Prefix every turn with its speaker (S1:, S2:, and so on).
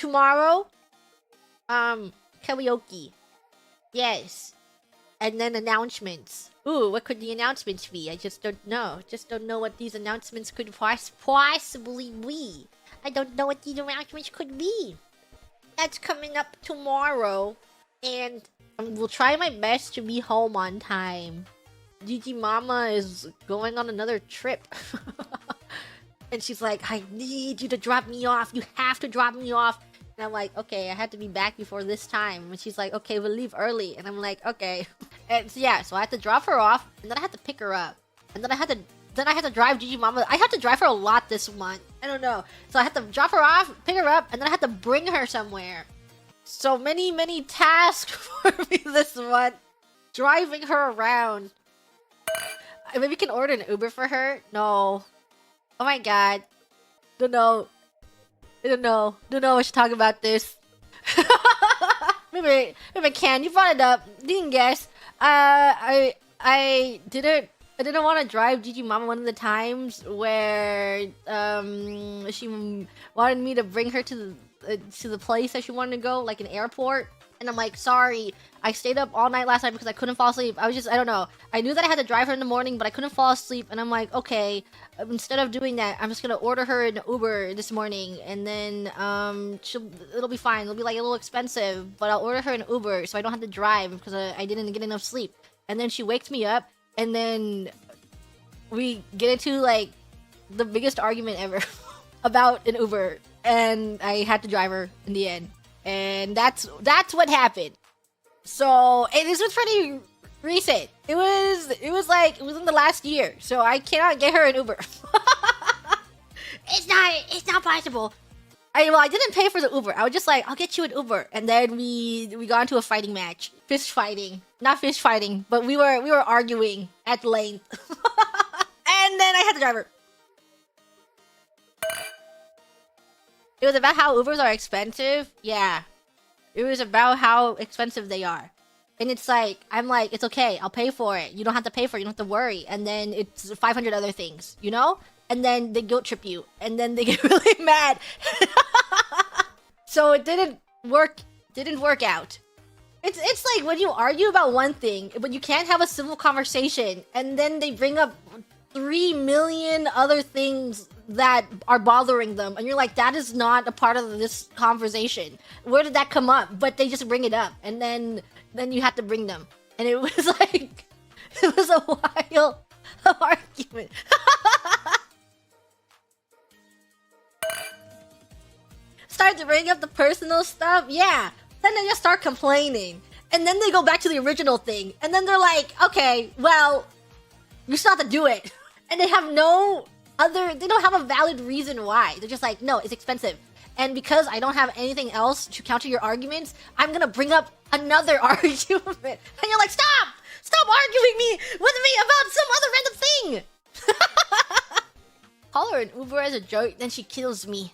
S1: tomorrow, karaoke. Yes. And then announcements. Ooh, what could the announcements be? I just don't know. Just don't know what these announcements could possibly be. I don't know what these announcements could be. That's coming up tomorrow. And we'll try my best to be home on time. GigiMama is going on another trip. And she's like, I need you to drop me off. You have to drop me off. And I'm like, okay, I had to be back before this time. And she's like, okay, we'll leave early. And I'm like, okay. And so, yeah, so I had to drop her off. And then I had to pick her up. And then I had to drive GigiMama. I had to drive her a lot this month. I don't know. So I had to drop her off, pick her up, and then I had to bring her somewhere. So many tasks for me this month. Driving her around. Maybe we can order an Uber for her? No. Oh my god. Don't know. I don't know what to talk about this. maybe I can. You brought it up. Didn't guess. I didn't want to drive GigiMama one of the times where she wanted me to bring her to the place that she wanted to go, like an airport. And I'm like, sorry, I stayed up all night last night because I couldn't fall asleep. I don't know. I knew that I had to drive her in the morning, but I couldn't fall asleep. And I'm like, okay, instead of doing that, I'm just gonna order her an Uber this morning. And then it'll be fine. It'll be like a little expensive, but I'll order her an Uber so I don't have to drive because I didn't get enough sleep. And then she wakes me up, and then we get into like the biggest argument ever about an Uber. And I had to drive her in the end. And that's what happened. So, and this was pretty recent. It was in the last year. So I cannot get her an Uber. It's not possible. I didn't pay for the Uber. I was just like, I'll get you an Uber. And then we got into a fighting match. Fist fighting. Not fist fighting, but we were arguing at length. And then I had to drive her. It was about how Ubers are expensive. Yeah. It was about how expensive they are. And it's like, I'm like, it's okay. I'll pay for it. You don't have to pay for it. You don't have to worry. And then it's 500 other things, you know? And then they guilt trip you. And then they get really mad. So it didn't work out. It's like when you argue about one thing, but you can't have a civil conversation. And then they bring up 3 million other things that are bothering them, and you're like, that is not a part of this conversation. Where did that come up? But they just bring it up, and then you have to bring them, and it was like, it was a wild argument. Start to bring up the personal stuff, yeah. Then they just start complaining, and then they go back to the original thing, and then they're like, okay, well, you still have to do it. And they have they don't have a valid reason why. They're just like, no, it's expensive. And because I don't have anything else to counter your arguments, I'm gonna bring up another argument. And you're like, stop! Stop arguing with me about some other random thing! Call her an Uber as a joke, then she kills me.